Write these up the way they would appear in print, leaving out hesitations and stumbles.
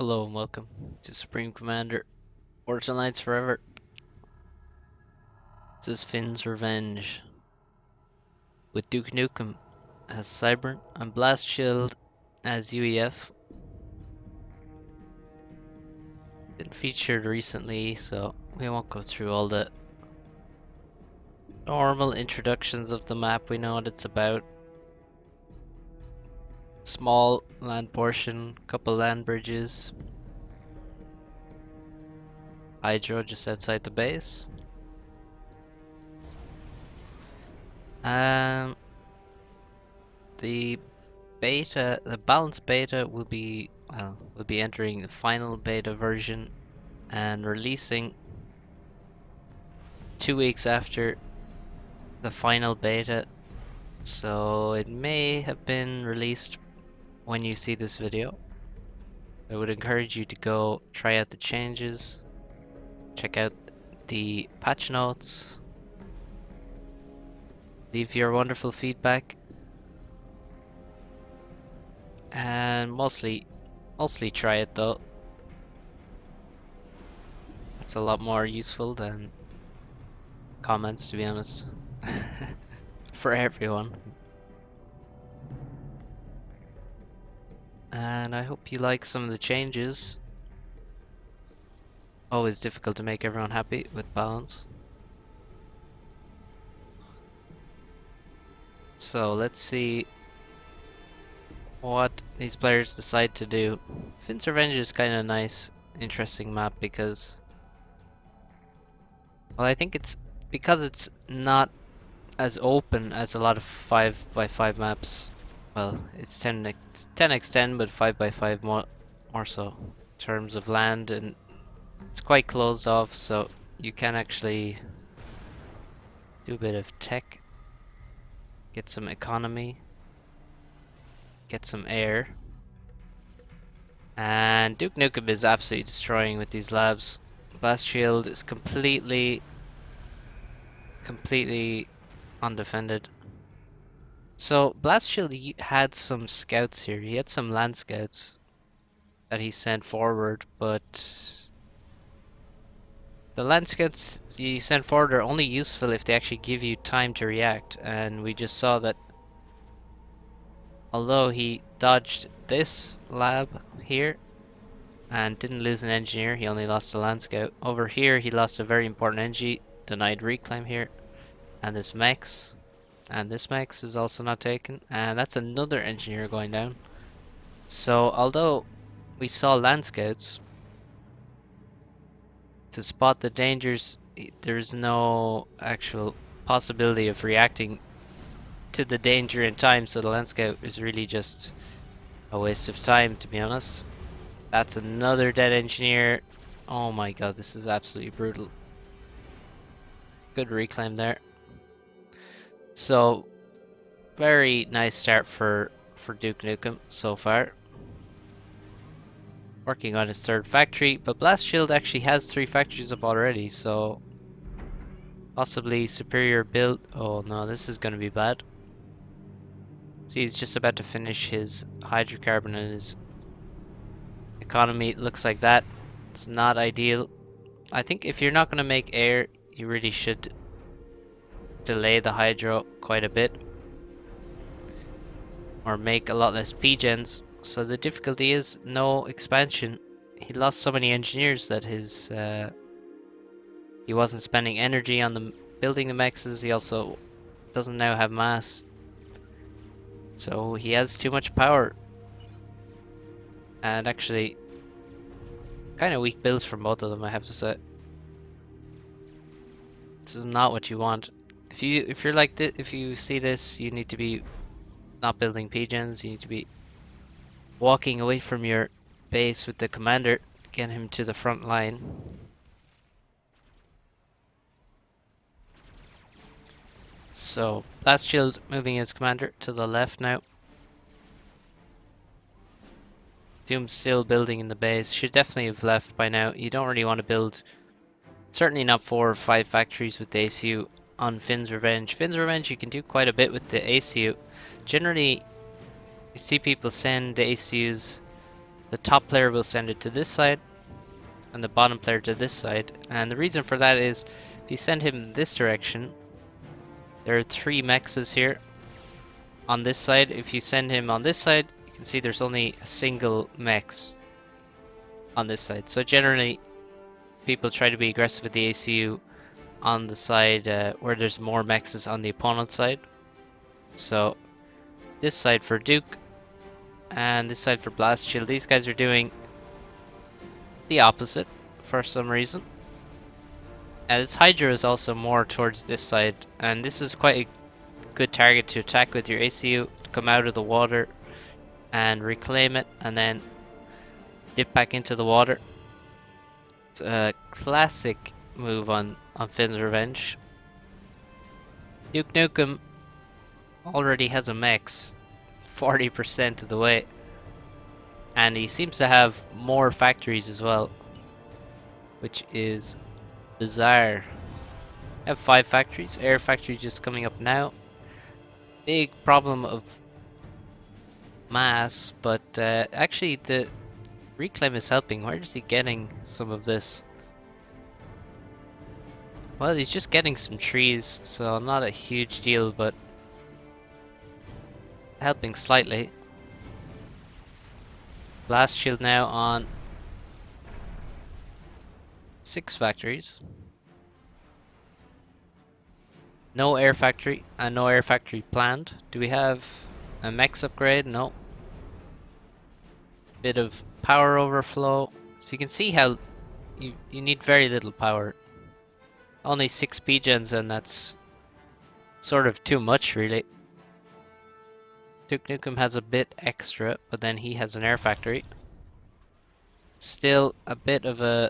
Hello and welcome to Supreme Commander Forge Alliance Forever. This is Finn's Revenge with DukeNukem as Cybern and Blast Shield as UEF. Been featured recently, so we won't go through all the normal introductions of the map. We know what it's about. Small land portion, couple land bridges. Hydro just outside the base. Um, the balanced beta will be entering the final beta version and releasing 2 weeks after the final beta. So it may have been released when you see this video. I would encourage you to go try out the changes, check out the patch notes, leave your wonderful feedback, and mostly try it though. It's a lot more useful than comments, to be honest, for everyone. And I hope you like some of the changes. Always difficult to make everyone happy with balance. So let's see what these players decide to do. Finn's Revenge is kind of nice, interesting map because, well, I think it's because it's not as open as a lot of 5x5 maps. Well, it's 10x10, but 5x5 more so in terms of land, and it's quite closed off, so you can actually do a bit of tech, get some economy, get some air. And DukeNukem is absolutely destroying with these labs. Blast Shield is completely undefended. So Blast Shield had some scouts here. He had some land scouts that he sent forward, but the land scouts you send forward are only useful if they actually give you time to react. And we just saw that although he dodged this lab here and didn't lose an engineer, he only lost a land scout. Over here he lost a very important engie, denied reclaim here, and this mechs. And this mechs is also not taken, and that's another engineer going down. So although we saw land scouts to spot the dangers, there's no actual possibility of reacting to the danger in time, so the land scout is really just a waste of time, to be honest. That's another dead engineer. Oh my god, this is absolutely brutal. Good reclaim there. So very nice start for DukeNukem so far. Working on his third factory, but Blast Shield actually has 3 factories up already, so possibly superior build. Oh no, this is going to be bad. See, he's just about to finish his hydrocarbon and his economy. It looks like that. It's not ideal. I think if you're not going to make air, you really should delay the hydro quite a bit, or make a lot less P-gens. So the difficulty is no expansion. He lost so many engineers that his he wasn't spending energy on the building the mexes. He also doesn't now have mass, so he has too much power. And actually, kind of weak builds from both of them, I have to say. This is not what you want. If you're like this, if you see this, you need to be not building P-gens. You need to be walking away from your base with the commander, get him to the front line. So Blast Shield moving his commander to the left now. Doom's still building in the base. Should definitely have left by now. You don't really want to build, certainly not 4 or 5 factories with the ACU on Finn's Revenge. Finn's Revenge, you can do quite a bit with the ACU. Generally, you see people send the ACUs the top player will send it to this side, and the bottom player to this side. And the reason for that is, if you send him this direction, there are 3 mexes here on this side. If you send him on this side, you can see there's only a single mex on this side. So generally, people try to be aggressive with the ACU on the side where there's more mexes on the opponent's side. So this side for Duke and this side for Blast Shield, these guys are doing the opposite for some reason. And this Hydra is also more towards this side, and this is quite a good target to attack with your ACU, to come out of the water and reclaim it, and then dip back into the water. It's a classic move on Finn's Revenge. DukeNukem already has a mex 40% of the way, and he seems to have more factories as well, which is bizarre. I have 5 factories. Air factory just coming up now. Big problem of mass, but actually the reclaim is helping. Where is he getting some of this? Well, he's just getting some trees, so not a huge deal, but helping slightly. Blast Shield now on 6 factories. No air factory and no air factory planned. Do we have a mex upgrade? No. Bit of power overflow. So you can see how you need very little power. Only 6 P-gens, and that's sort of too much, really. DukeNukem has a bit extra, but then he has an air factory. Still a bit of a...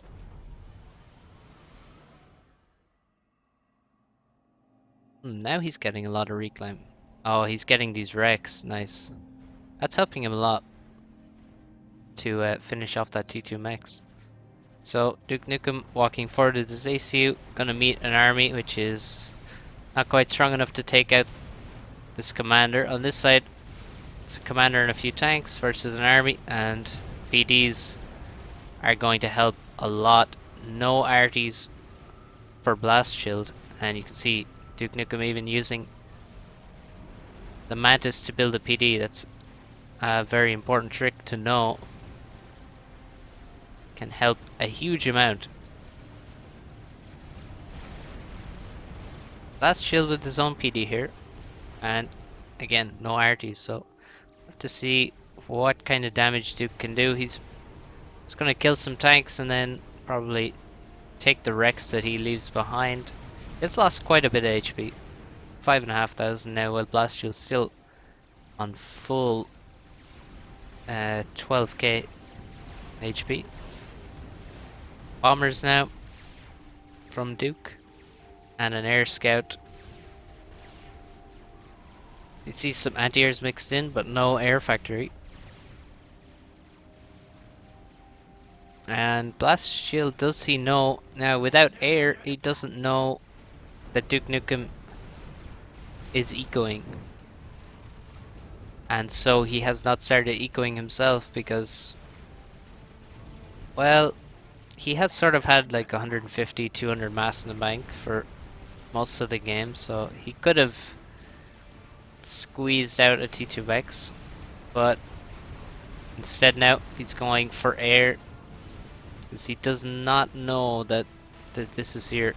Now he's getting a lot of reclaim. Oh, he's getting these wrecks. Nice. That's helping him a lot to finish off that T2 mex. So DukeNukem walking forward with his ACU, gonna meet an army which is not quite strong enough to take out this commander. On this side, it's a commander and a few tanks versus an army, and PDs are going to help a lot. No arties for Blast Shield, and you can see DukeNukem even using the Mantis to build a PD. That's a very important trick to know. Can help a huge amount. Blast Shield with his own PD here, and again, no arties, so have to see what kind of damage Duke can do. He's just going to kill some tanks and then probably take the wrecks that he leaves behind. He's lost quite a bit of HP. 5,500 now, while Blast Shield's still on full 12k HP. Bombers now from Duke and an air scout. You see some anti-airs mixed in, but no air factory. And Blast Shield, does he know? Now without air, he doesn't know that DukeNukem is ecoing. And so he has not started ecoing himself because, well, he has sort of had like 150, 200 mass in the bank for most of the game, so he could have squeezed out a T2 mex, but instead now he's going for air because he does not know that this is here.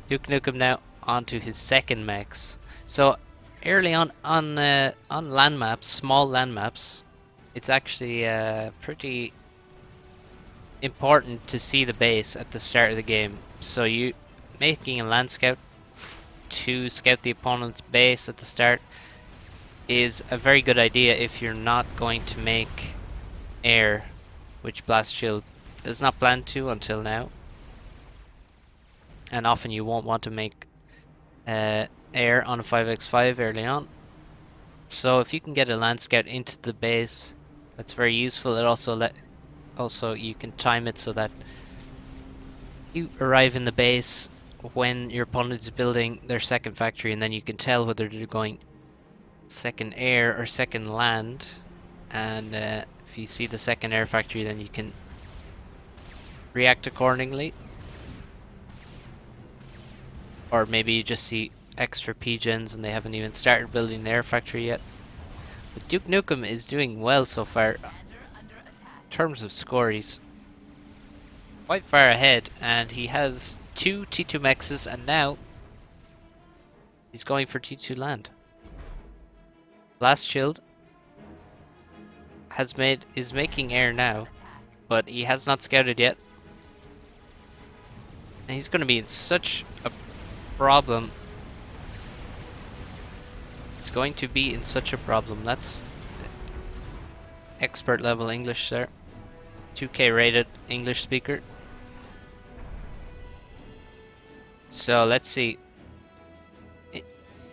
DukeNukem now onto his second mex. So early on land maps, small land maps, it's actually pretty important to see the base at the start of the game. So you making a land scout to scout the opponent's base at the start is a very good idea if you're not going to make air, which Blast Shield is not planned to until now. And often you won't want to make air on a 5x5 early on. So if you can get a land scout into the base, that's very useful. It also you can time it so that you arrive in the base when your opponent is building their second factory, and then you can tell whether they're going second air or second land, and if you see the second air factory, then you can react accordingly. Or maybe you just see extra P-gens and they haven't even started building the air factory yet. But Duke Nukem is doing well so far. In terms of score, he's quite far ahead, and he has 2 T2 mexes, and now he's going for T2 land. Blast Shield is making air now, but he has not scouted yet. And he's going to be in such a problem. It's going to be in such a problem. That's expert level English there. 2K rated English speaker. So let's see. The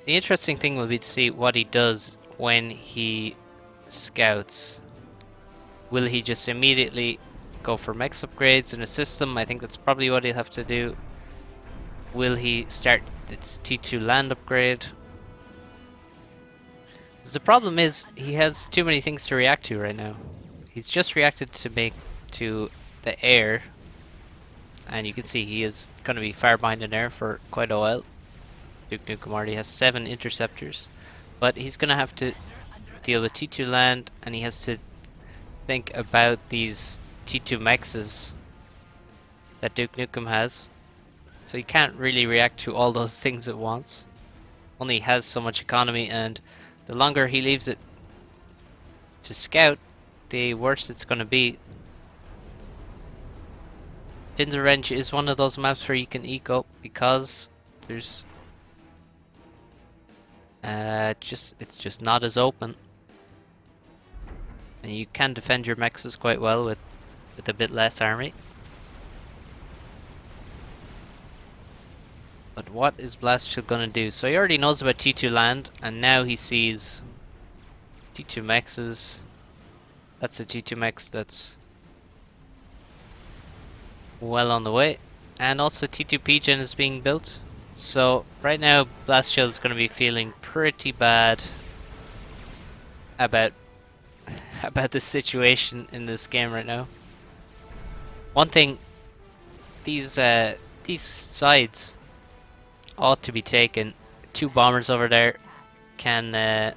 interesting thing will be to see what he does when he scouts. Will he just immediately go for mex upgrades in a system? I think that's probably what he'll have to do. Will he start its T2 land upgrade? The problem is he has too many things to react to right now. He's just reacted to the air, and you can see he is going to be far behind in air for quite a while. Duke Nukem already has 7 interceptors, but he's going to have to deal with T2 land, and he has to think about these T2 mexes that Duke Nukem has. So he can't really react to all those things at once. Only has so much economy, and the longer he leaves it to scout, the worse it's going to be. Finderwrench is one of those maps where you can eco because there's it's just not as open, and you can defend your mexes quite well with a bit less army. But what is Blast Shield gonna do? So he already knows about T2 land, and now he sees T2 mexes. That's a T2 mex that's well on the way, and also T2 P-gen is being built. So right now Blast Shield is going to be feeling pretty bad about the situation in this game right now. One thing, these sides ought to be taken. 2 bombers over there can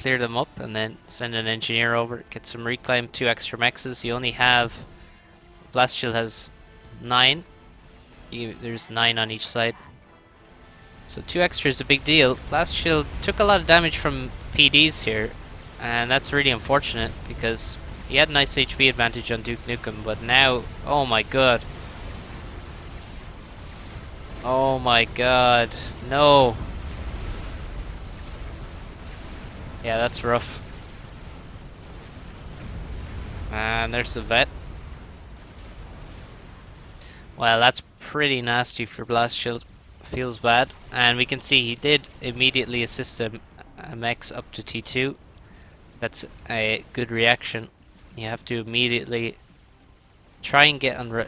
clear them up, and then send an engineer over, get some reclaim, 2 extra mexes. You only have, Blast Shield has 9. There's 9 on each side. So 2 extra is a big deal. Blast Shield took a lot of damage from PDs here, and that's really unfortunate because he had a nice HP advantage on Duke Nukem, but now, oh my god. Oh my god, no. Yeah, that's rough. And there's the vet. Well, that's pretty nasty for Blast Shield. Feels bad. And we can see he did immediately assist a mex up to T2. That's a good reaction. You have to immediately try and get on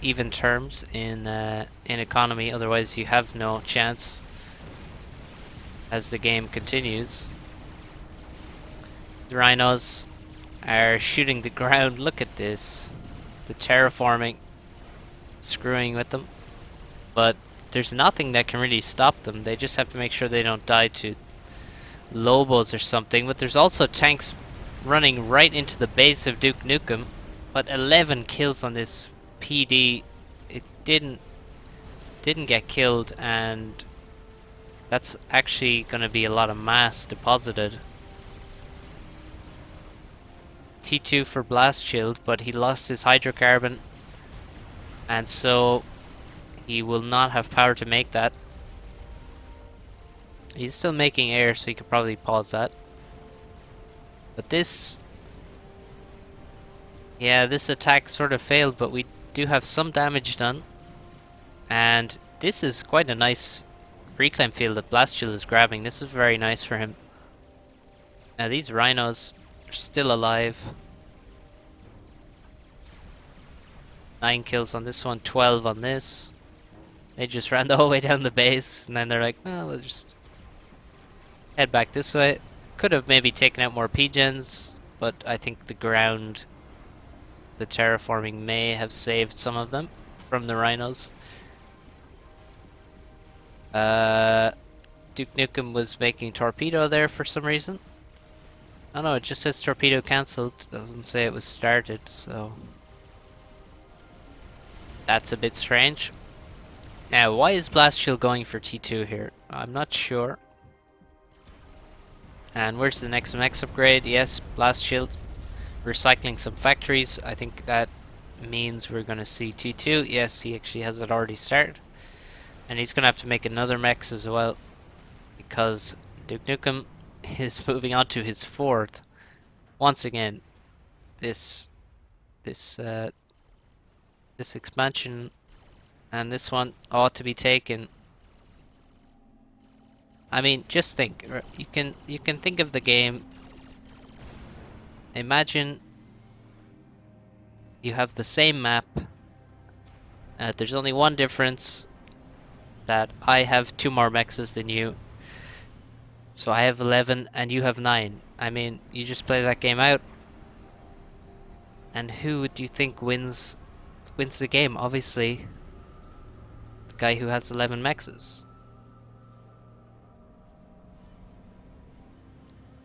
even terms in economy, otherwise you have no chance as the game continues. The rhinos are shooting the ground. Look at this. The terraforming, screwing with them. But there's nothing that can really stop them. They just have to make sure they don't die to Lobos or something. But there's also tanks running right into the base of Duke Nukem. But 11 kills on this PD. It didn't get killed, and that's actually going to be a lot of mass deposited. T2 for Blast Shield, but he lost his hydrocarbon, and so he will not have power to make that. He's still making air, so he could probably pause that. But this, yeah, this attack sort of failed, but we do have some damage done. And this is quite a nice reclaim field that Blast Shield is grabbing. This is very nice for him. Now these rhinos are still alive. 9 kills on this one, 12 on this. They just ran the whole way down the base, and then they're like, well, we'll just head back this way. Could have maybe taken out more P-gens, but I think the ground, the terraforming may have saved some of them from the rhinos. Duke Nukem was making torpedo there for some reason. Oh no, it just says torpedo cancelled. Doesn't say it was started, so that's a bit strange. Now, why is Blast Shield going for T2 here? I'm not sure. And where's the next max upgrade? Yes, Blast Shield. Recycling some factories. I think that means we're going to see T2. Yes, he actually has it already started. And he's going to have to make another mech as well, because Duke Nukem is moving on to his fourth. Once again, this expansion and this one ought to be taken. I mean, just think. You can think of the game. Imagine you have the same map. There's only one difference, that I have 2 more mexes than you. So I have 11 and you have 9. I mean, you just play that game out. And who do you think wins the game? Obviously, the guy who has 11 mexes.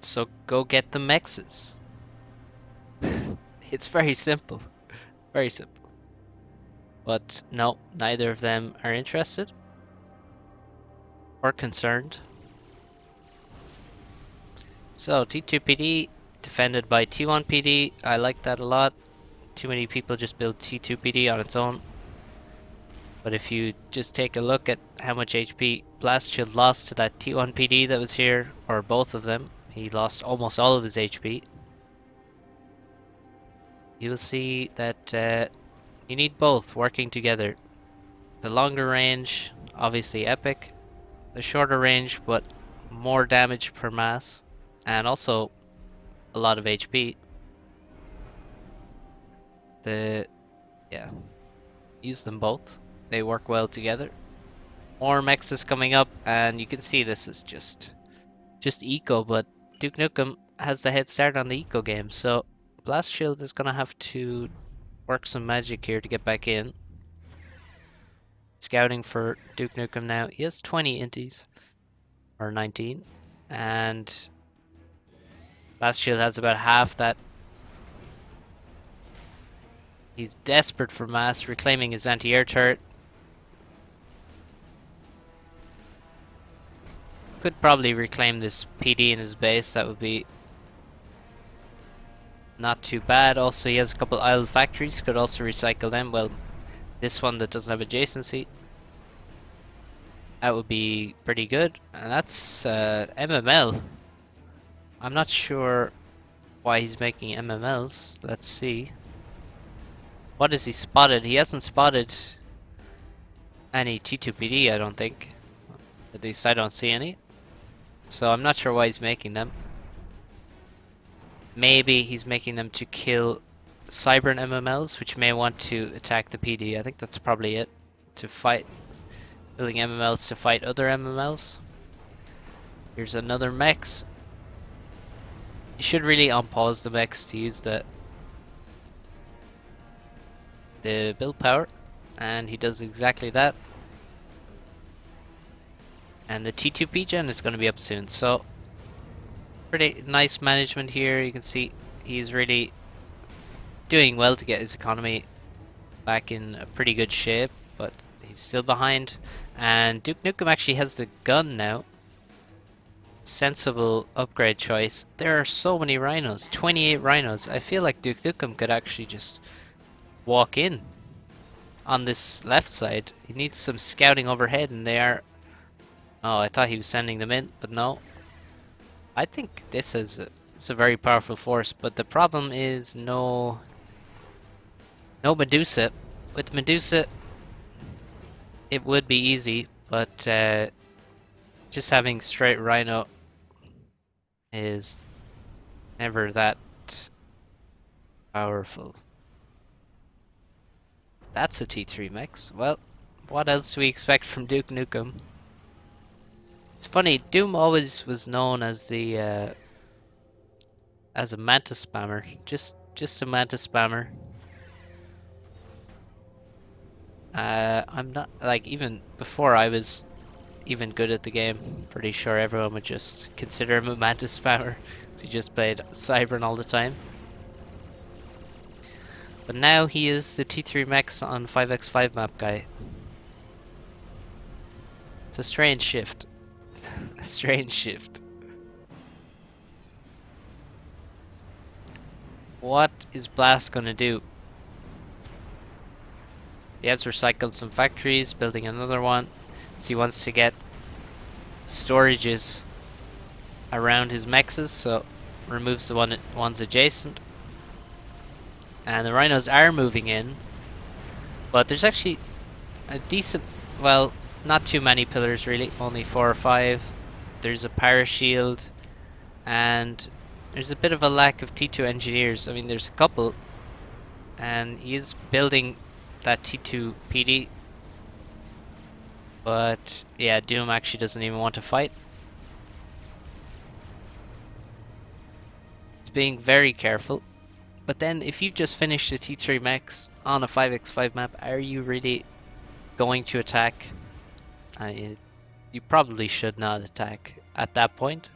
So go get the mexes. It's very simple. It's very simple. But no, neither of them are interested or concerned. So T2PD defended by T1PD. I like that a lot. Too many people just build T2PD on its own. But if you just take a look at how much HP Blast Shield lost to that T1PD that was here, or both of them, he lost almost all of his HP. You will see that you need both working together. The longer range, obviously epic. The shorter range, but more damage per mass. And also a lot of HP. Yeah, use them both. They work well together. More mechs is coming up, and you can see this is just eco, but Duke Nukem has the head start on the eco game, so Blast Shield is gonna have to work some magic here to get back in. Scouting for Duke Nukem now. He has 20 inties, or 19, and Blast Shield has about half that. He's desperate for mass, reclaiming his anti-air turret. Could probably reclaim this PD in his base, that would be not too bad. Also, he has a couple idle factories, could also recycle them. Well, this one that doesn't have adjacency, that would be pretty good. And that's MML. I'm not sure why he's making MMLs. Let's see. What has he spotted? He hasn't spotted any T2PD, I don't think. At least I don't see any. So I'm not sure why he's making them. Maybe he's making them to kill Cybern MMLs, which may want to attack the PD. I think that's probably it. To fight, building MMLs to fight other MMLs. Here's another mechs. You should really unpause the mechs to use the build power, and he does exactly that. And the T2P gen is going to be up soon, so pretty nice management here. You can see he's really doing well to get his economy back in a pretty good shape, but he's still behind. And Duke Nukem actually has the gun now. Sensible upgrade choice. There are so many rhinos, 28 rhinos. I feel like Duke Nukem could actually just walk in on this left side. He needs some scouting overhead, and they are. Oh, I thought he was sending them in, but no. I think this is it's a very powerful force, but the problem is no Medusa. With Medusa, it would be easy, but just having straight Rhino is never that powerful. That's a T3 mix. Well, what else do we expect from Duke Nukem? It's funny, Doom always was known as the as a mantis spammer. Just a mantis spammer. I'm not like even before I was even good at the game. Pretty sure everyone would just consider him a mantis spammer, so he just played Cybern all the time. But now he is the T3 Max on 5x5 map guy. It's a strange shift. A strange shift. What is Blast gonna do? He has recycled some factories, building another one. So he wants to get storages around his mexes, so removes the ones adjacent. And the rhinos are moving in, but there's actually a decent, well, not too many pillars really, only 4 or 5. There's a parashield, and there's a bit of a lack of T2 engineers. I mean, there's a couple, and he is building that T2 PD, but yeah, Doom actually doesn't even want to fight. It's being very careful. But then if you've just finished a T3 Max on a 5x5 map, are you really going to attack? You probably should not attack at that point.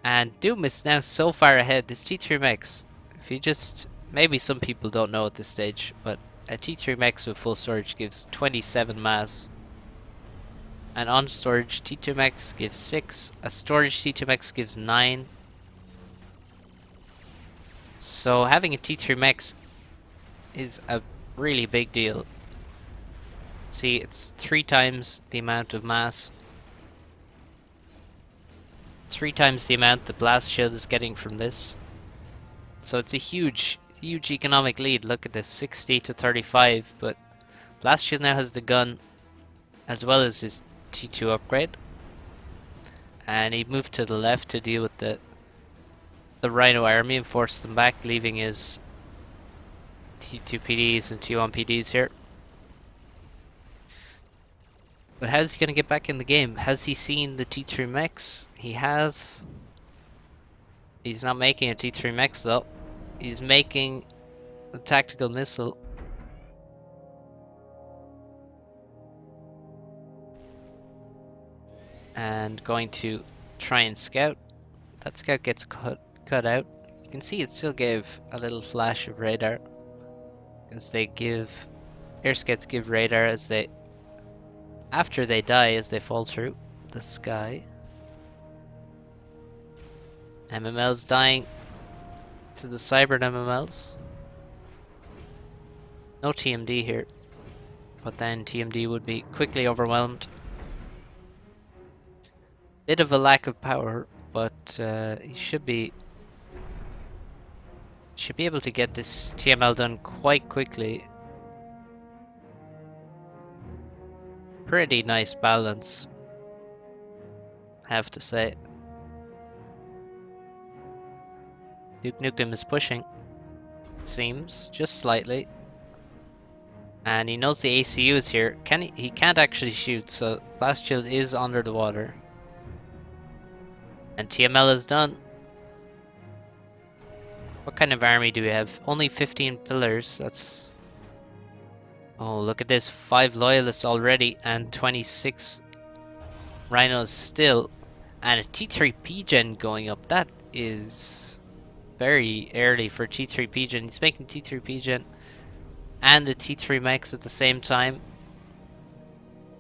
And Doom is now so far ahead. This T3 Max, if you just, maybe some people don't know at this stage, but a T3 Max with full storage gives 27 mass. And on storage, T2 Max gives 6. A storage T2 Max gives 9. So having a T3 Max is a really big deal. See, it's 3 times the amount of mass. 3 times the amount the Blast Shield is getting from this. So it's a huge economic lead. Look at this, 60 to 35. But Blast Shield now has the gun as well as his T2 upgrade. And he moved to the left to deal with the Rhino army and force them back, leaving his T2 PDs and T1 PDs here. But how's he going to get back in the game? Has he seen the T3 Mechs? He has. He's not making a T3 Mechs though. He's making a tactical missile. And going to try and scout. That scout gets cut out. You can see it still gave a little flash of radar. Because they give... air scouts give radar as they... after they die, as they fall through the sky. MML's dying to the Cybern MMLs. No TMD here. But then TMD would be quickly overwhelmed. Bit of a lack of power, but he should be able to get this TML done quite quickly. Pretty nice balance, I have to say. DukeNukem is pushing, seems, just slightly. And he knows the ACU is here. He can't actually shoot, so Blast Shield is under the water. And TML is done. What kind of army do we have? Only 15 pillars, that's... oh, look at this, 5 loyalists already and 26 rhinos still. And a T3 P-Gen going up, that is very early for T3 P-Gen. He's making T3 P-Gen and a T3 Max at the same time.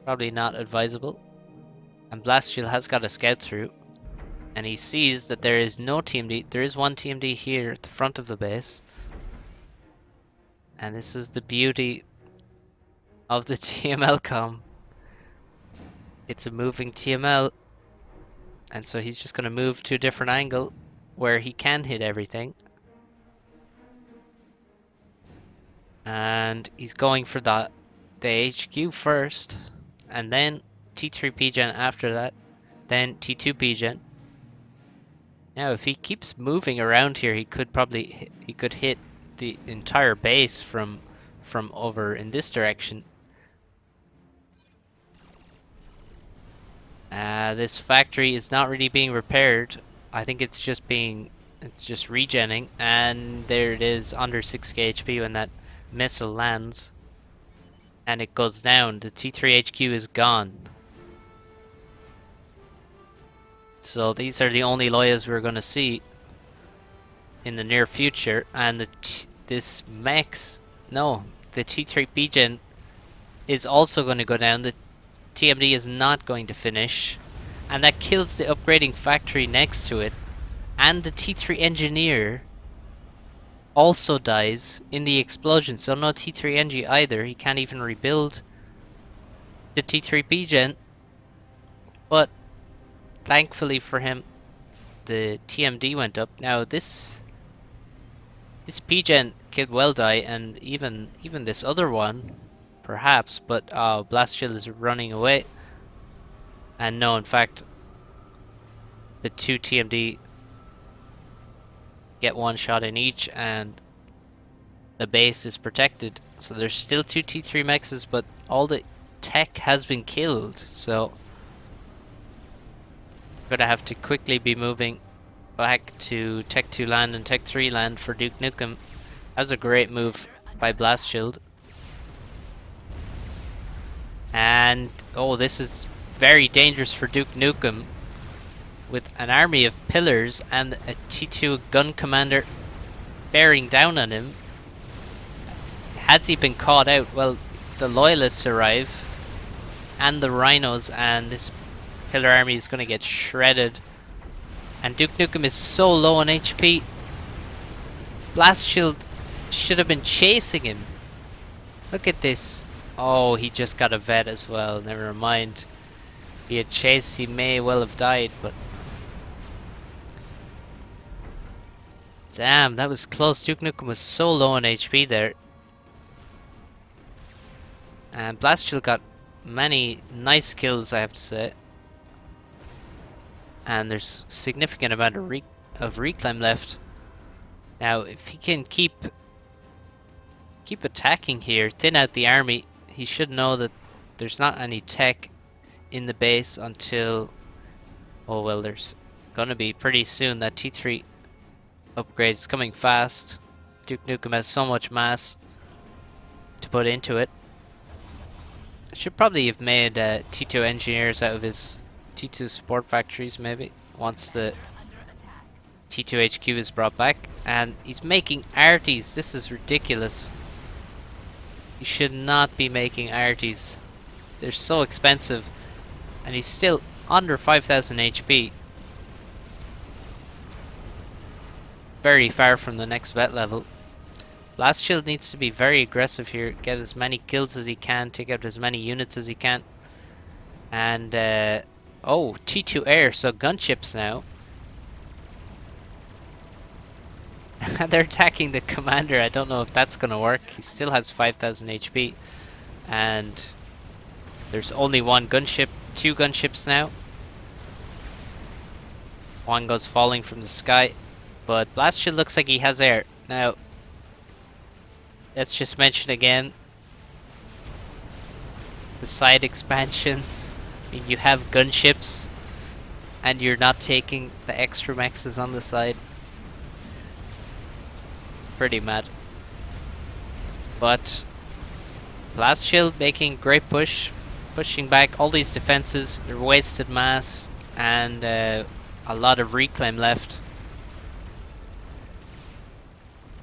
Probably not advisable. And Blast Shield has got a scout through. And he sees that there is no TMD. There is one TMD here at the front of the base. And this is the beauty of the TML com. It's a moving TML. And so he's just going to move to a different angle where he can hit everything. And he's going for the HQ first. And then T3 P-Gen after that. Then T2 P-Gen. Now, if he keeps moving around here, he could hit the entire base from over in this direction. This factory is not really being repaired. I think it's just being It's just regenning, and there it is, under 6k HP when that missile lands. And it goes down. The T3 HQ is gone. So these are the only Loyas we're going to see in the near future. And this Mex, no, the T3 P-Gen is also going to go down. The TMD is not going to finish. And that kills the upgrading factory next to it. And the T3 Engineer also dies in the explosion. So no T3 Engie either. He can't even rebuild the T3 P-Gen. But thankfully for him, the TMD went up. Now this P-Gen could well die, and even this other one, perhaps. But Blast Shield is running away, and no, in fact, the two TMD get one shot in each, and the base is protected. So there's still two T3 mexes, but all the tech has been killed. So gonna have to quickly be moving back to Tech 2 land and Tech 3 land for DukeNukem. That was a great move by Blast Shield. And oh, this is very dangerous for DukeNukem with an army of pillars and a T2 gun commander bearing down on him. Has he been caught out? Well, the loyalists arrive and the rhinos, and this pillar army is going to get shredded. And DukeNukem is so low on HP. Blast Shield should have been chasing him. Look at this. Oh, he just got a vet as well. Never mind. If he had chased, he may well have died, but damn, that was close. DukeNukem was so low on HP there. And Blast Shield got many nice kills, I have to say. And there's significant amount of reclaim left. Now, if he can keep attacking here, thin out the army, he should know that there's not any tech in the base until, oh well, there's gonna be pretty soon. That T3 upgrade is coming fast. DukeNukem has so much mass to put into it. Should probably have made T2 engineers out of his T2 support factories, maybe, once the T2 HQ is brought back. And he's making arties. This is ridiculous. You should not be making arties. They're so expensive. And he's still under 5,000 HP. Very far from the next vet level. Blast Shield needs to be very aggressive here. Get as many kills as he can. Take out as many units as he can. And oh, T2 air, so gunships now. They're attacking the commander. I don't know if that's gonna work. He still has 5,000 HP. And there's only one gunship, two gunships now. One goes falling from the sky. But Blast Shield looks like he has air. Now, let's just mention again the side expansions. I mean, you have gunships and you're not taking the extra mexes on the side. Pretty mad. But Blast Shield making great push, pushing back all these defenses. They're wasted mass and a lot of reclaim left.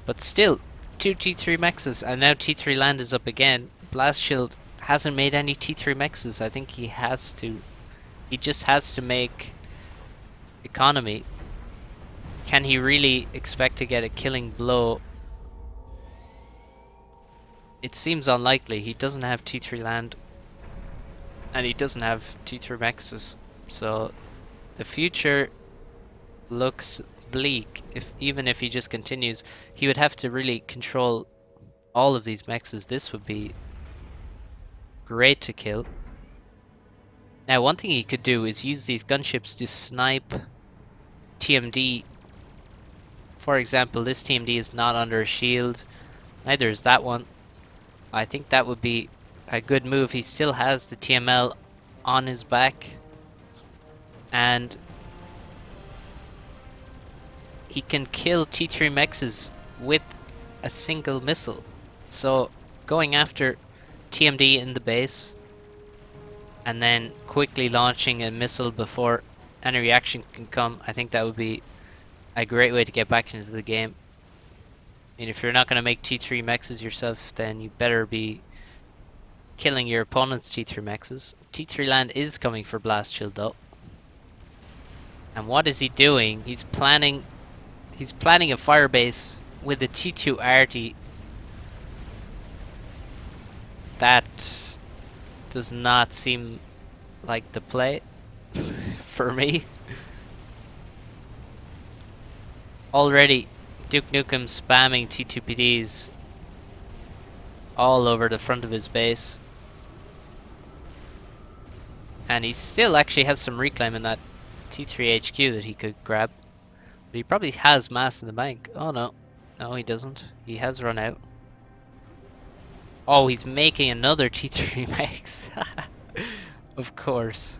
But still, two T3 mexes, and now T3 land is up again. Blast Shield hasn't made any T3 mexes. I think he has to. He just has to make economy. Can he really expect to get a killing blow? It seems unlikely. He doesn't have T3 land, and he doesn't have T3 mexes. So the future looks bleak. Even if he just continues, he would have to really control all of these mexes. This would be great to kill. Now, one thing he could do is use these gunships to snipe TMD. For example, this TMD is not under a shield, neither is that one. I think that would be a good move. He still has the TML on his back, and he can kill T3 mexes with a single missile. So going after TMD in the base and then quickly launching a missile before any reaction can come, I think that would be a great way to get back into the game. I mean, if you're not going to make T3 mexes yourself, then you better be killing your opponent's T3 mexes. T3 land is coming for Blast Shield though. And what is he doing? He's planning a firebase with a T2 arty. That does not seem like the play for me. Already DukeNukem spamming T2PDs all over the front of his base. And he still actually has some reclaim in that T3 HQ that he could grab. But he probably has mass in the bank. Oh no. No, he doesn't. He has run out. Oh, he's making another T3 max. Of course.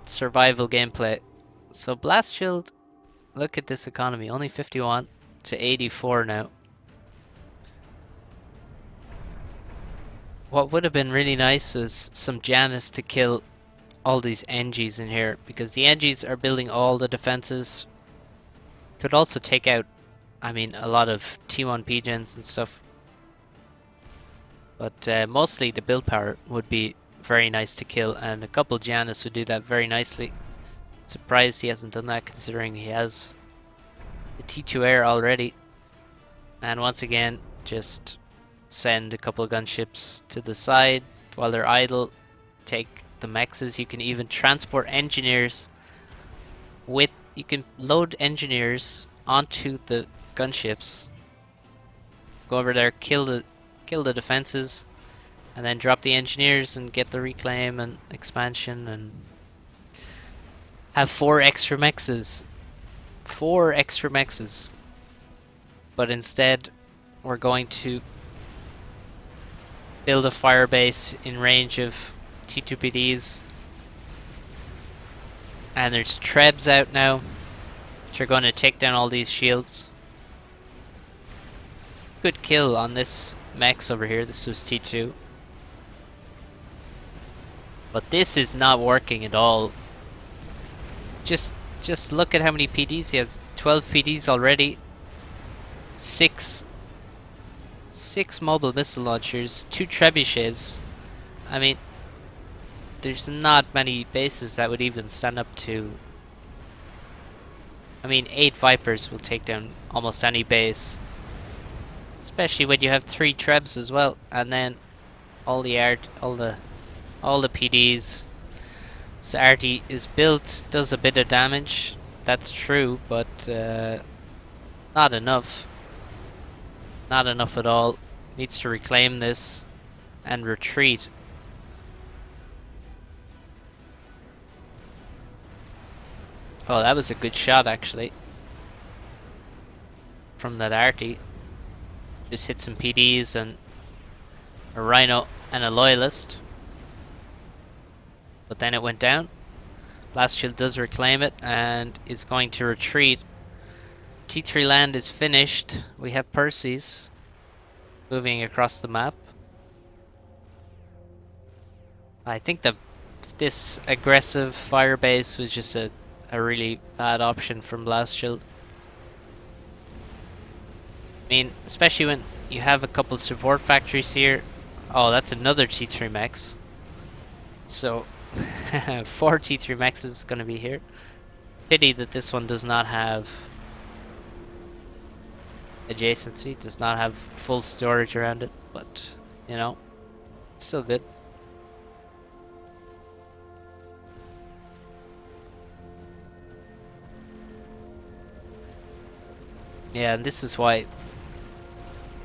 Survival gameplay. So Blast Shield, look at this economy. Only 51 to 84 now. What would have been really nice was some Janus to kill all these NGs in here, because the NGs are building all the defenses. Could also take out, I mean, a lot of T1 PGens and stuff. But mostly the build power would be very nice to kill, and a couple Janus would do that very nicely. Surprised he hasn't done that, considering he has the T2 air already. And once again, just send a couple of gunships to the side while they're idle. Take the mexes. You can even transport engineers with. You can load engineers onto the gunships. Go over there, kill the defenses, and then drop the engineers and get the reclaim and expansion and have 4 extra mexes. 4 extra mexes. But instead, we're going to build a fire base in range of T2PDs. And there's Trebs out now, which are going to take down all these shields. Good kill on this Mex over here. This was T2. But this is not working at all. Just look at how many PDs he has. 12 PDs already. 6 mobile missile launchers. 2 trebuchets. I mean, there's not many bases that would even stand up to. I mean, 8 Vipers will take down almost any base. Especially when you have 3 Trebs as well, and then all the PDs. So Arty is built, does a bit of damage. That's true, but not enough. Not enough at all. Needs to reclaim this and retreat. Oh, that was a good shot actually from that Arty. Just hit some PDs and a Rhino and a Loyalist. But then it went down. Blast Shield does reclaim it and is going to retreat. T3 land is finished. We have Percy's moving across the map. I think that this aggressive fire base was just a really bad option from Blast Shield. I mean, especially when you have a couple support factories here. Oh, that's another T3 Mex. So, 4 T3 Mexes is going to be here. Pity that this one does not have adjacency, does not have full storage around it, but, you know, it's still good. Yeah, and this is why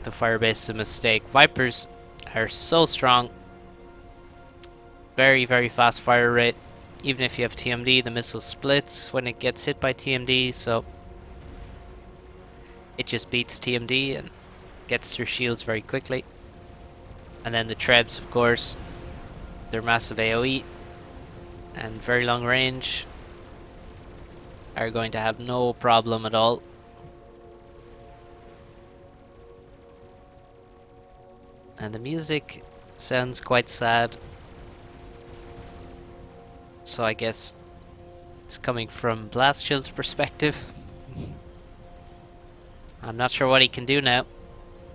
the firebase is a mistake. Vipers are so strong. Very, very fast fire rate. Even if you have TMD, the missile splits when it gets hit by TMD, so it just beats TMD and gets through shields very quickly. And then the Trebs, of course, they're massive AoE and very long range. are going to have no problem at all. And the music sounds quite sad. So I guess it's coming from Blast Shield's perspective. I'm not sure what he can do now,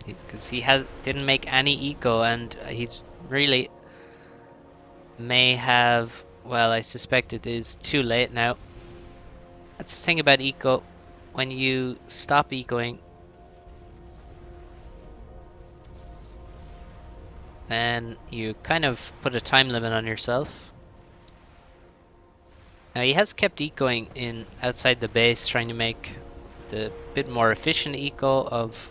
because he didn't make any eco, and he's really may have. Well, I suspect it is too late now. That's the thing about eco. When you stop ecoing, then you kind of put a time limit on yourself. Now he has kept ecoing in outside the base, trying to make the bit more efficient eco of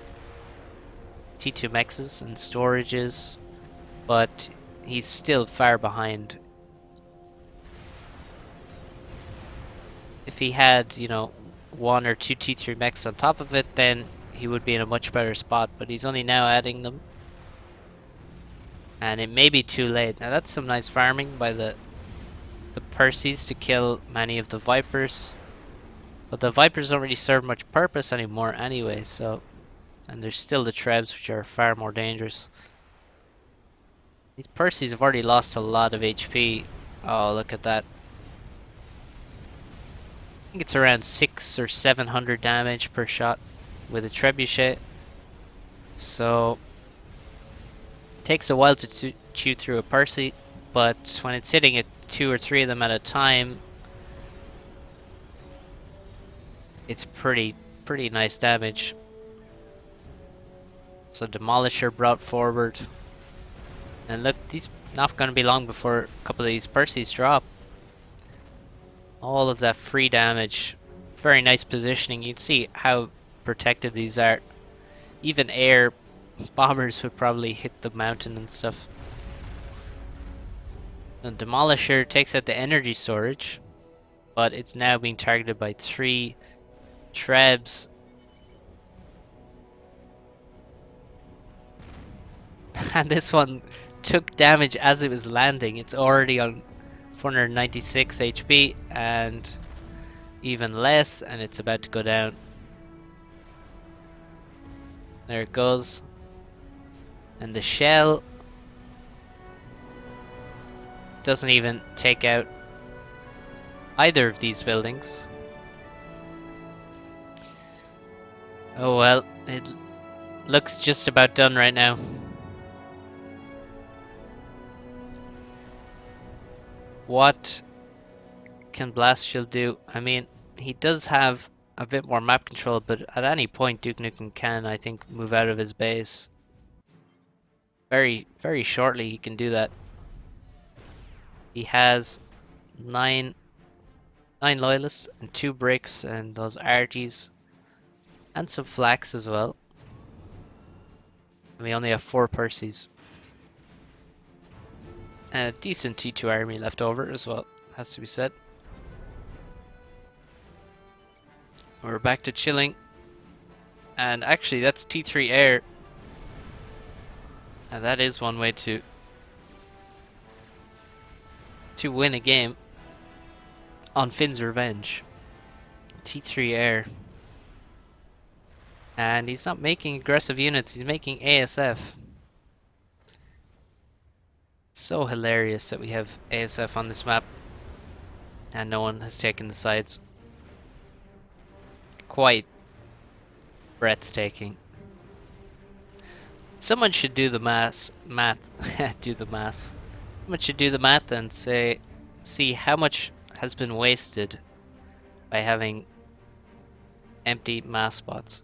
T2 mexes and storages, but he's still far behind. If he had, you know, one or two T3 mechs on top of it, then he would be in a much better spot, but he's only now adding them. And it may be too late. Now that's some nice farming by the Percies to kill many of the Vipers. But the Vipers don't really serve much purpose anymore anyway, so... And there's still the Trebs, which are far more dangerous. These Percies have already lost a lot of HP. Oh, look at that. I think it's around 600 or 700 damage per shot with a Trebuchet. So... It takes a while to chew through a Percy, but when it's hitting it 2 or 3 of them at a time, it's pretty nice damage. So Demolisher brought forward, and look, these not going to be long before a couple of these Percies drop. All of that free damage, very nice positioning. You'd see how protected these are. Even air bombers would probably hit the mountain and stuff. The Demolisher takes out the energy storage, but it's now being targeted by 3 Trebs. And this one took damage as it was landing. It's already on 496 HP and even less, and it's about to go down. There it goes. And the shell doesn't even take out either of these buildings. Oh well, it looks just about done right now. What can Blast Shield do? I mean, he does have a bit more map control, but at any point DukeNukem can, I think, move out of his base. Very shortly he can do that. He has 9 loyalists and 2 bricks and those arties and some flax as well. And we only have 4 Percies. And a decent T2 army left over as well, has to be said. We're back to chilling. And actually that's T3 air. And that is one way to win a game on Finn's revenge. T3 air. And he's not making aggressive units, he's making ASF. So hilarious that we have ASF on this map and no one has taken the sides. Quite breathtaking. Someone should do the math. Do the math. Someone should do the math and see how much has been wasted by having empty mass spots.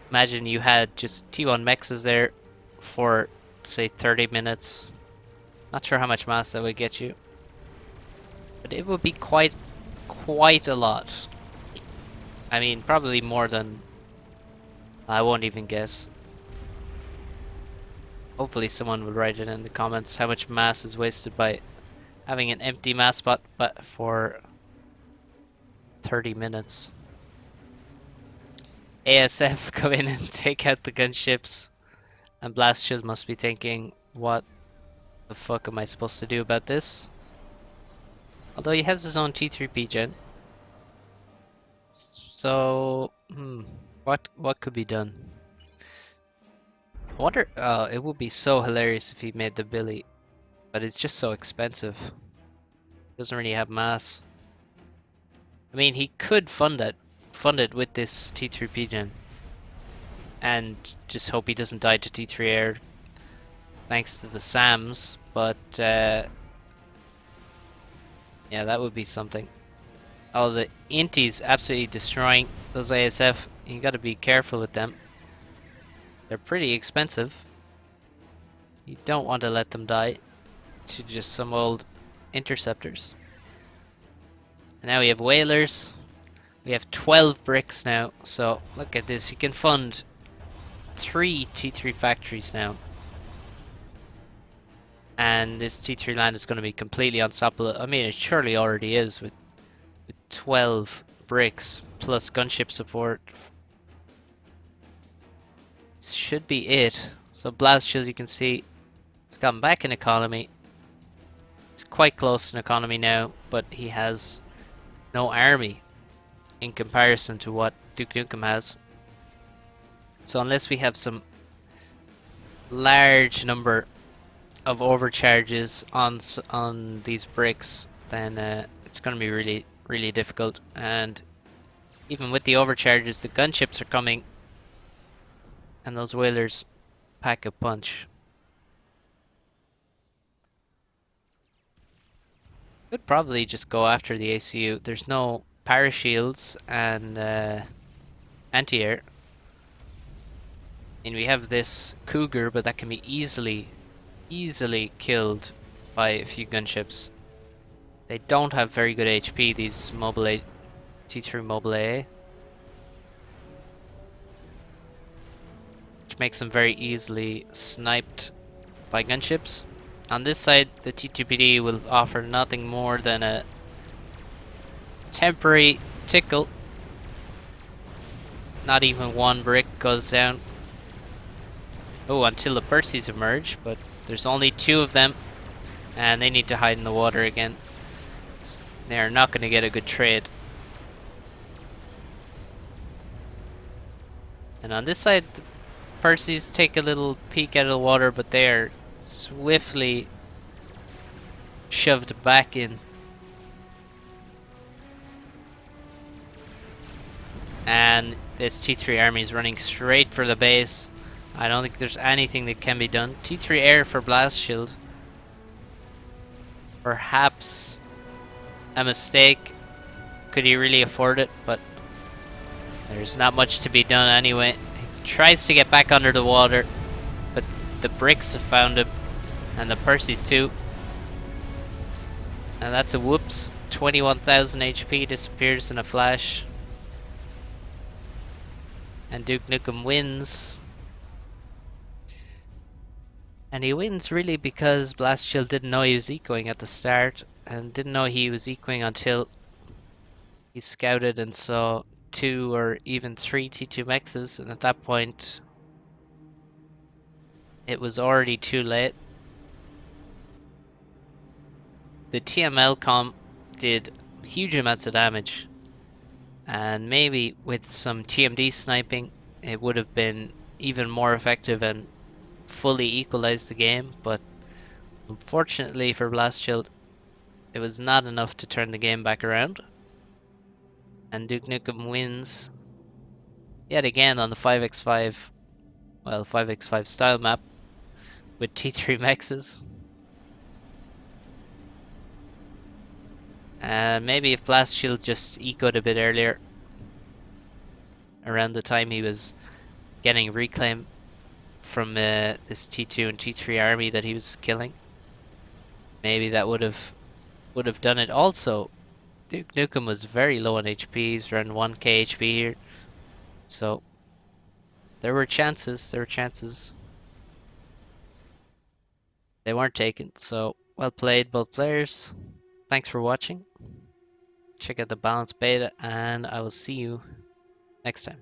Imagine you had just T1 mexes there for, say, 30 minutes. Not sure how much mass that would get you, but it would be quite a lot. I mean, probably more than, I won't even guess. Hopefully someone will write it in the comments how much mass is wasted by having an empty mass spot but for 30 minutes. ASF come in and take out the gunships, and Blast Shield must be thinking, what the fuck am I supposed to do about this? Although he has his own T3P gen. So, what could be done? I wonder. It would be so hilarious if he made the Billy, but it's just so expensive. Doesn't really have mass. I mean, he could fund it with this T3 gen, and just hope he doesn't die to T3 air, thanks to the SAMs. But yeah, that would be something. Oh, the Inties absolutely destroying those ASF. You got to be careful with them. They're pretty expensive. You don't want to let them die to just some old interceptors. And now we have whalers. We have 12 bricks now. So look at this. You can fund 3 T3 factories now. And this T3 land is going to be completely unstoppable. I mean, it surely already is with 12 bricks plus gunship support. This should be it. So Blast Shield, you can see, he's gotten back in economy. He's quite close in economy now, but he has no army in comparison to what DukeNukem has. So unless we have some large number of overcharges on these bricks, then it's going to be really difficult. And even with the overcharges, the gunships are coming, and those whalers pack a punch. Could probably just go after the ACU. There's no parashields and anti-air. And we have this Cougar, but that can be easily killed by a few gunships. They don't have very good HP, these Mobile A, T3 Mobile A, which makes them very easily sniped by gunships. On this side, the T2PD will offer nothing more than a temporary tickle. Not even one brick goes down. Oh, until the Percys emerge, but there's only 2 of them, and they need to hide in the water again. They are not going to get a good trade. And on this side, the Percys take a little peek out of the water, but they are swiftly shoved back in. And this T3 army is running straight for the base. I don't think there's anything that can be done. T3 air for blast shield. Perhaps a mistake. Could he really afford it? But there's not much to be done anyway. He tries to get back under the water, but the bricks have found him, and the Percys too. And that's a whoops. 21,000 HP disappears in a flash. And DukeNukem wins. And he wins really because Blast Shield didn't know he was ecoing at the start, and didn't know he was ecoing until he scouted and saw 2 or even 3 T2 mexes, and at that point it was already too late. The TML comp did huge amounts of damage, and maybe with some TMD sniping it would have been even more effective and fully equalized the game, but unfortunately for Blast Shield it was not enough to turn the game back around, and DukeNukem wins yet again on the 5x5, well, 5x5 style map with T3 mexes. And maybe if Blast Shield just ecoed a bit earlier, around the time he was getting reclaim from this T2 and T3 army that he was killing, maybe that would have done it. Also, DukeNukem was very low on HP. He's around 1k HP here, so there were chances. They weren't taken. So well played, both players. Thanks for watching. Check out the balanced beta, and I will see you next time.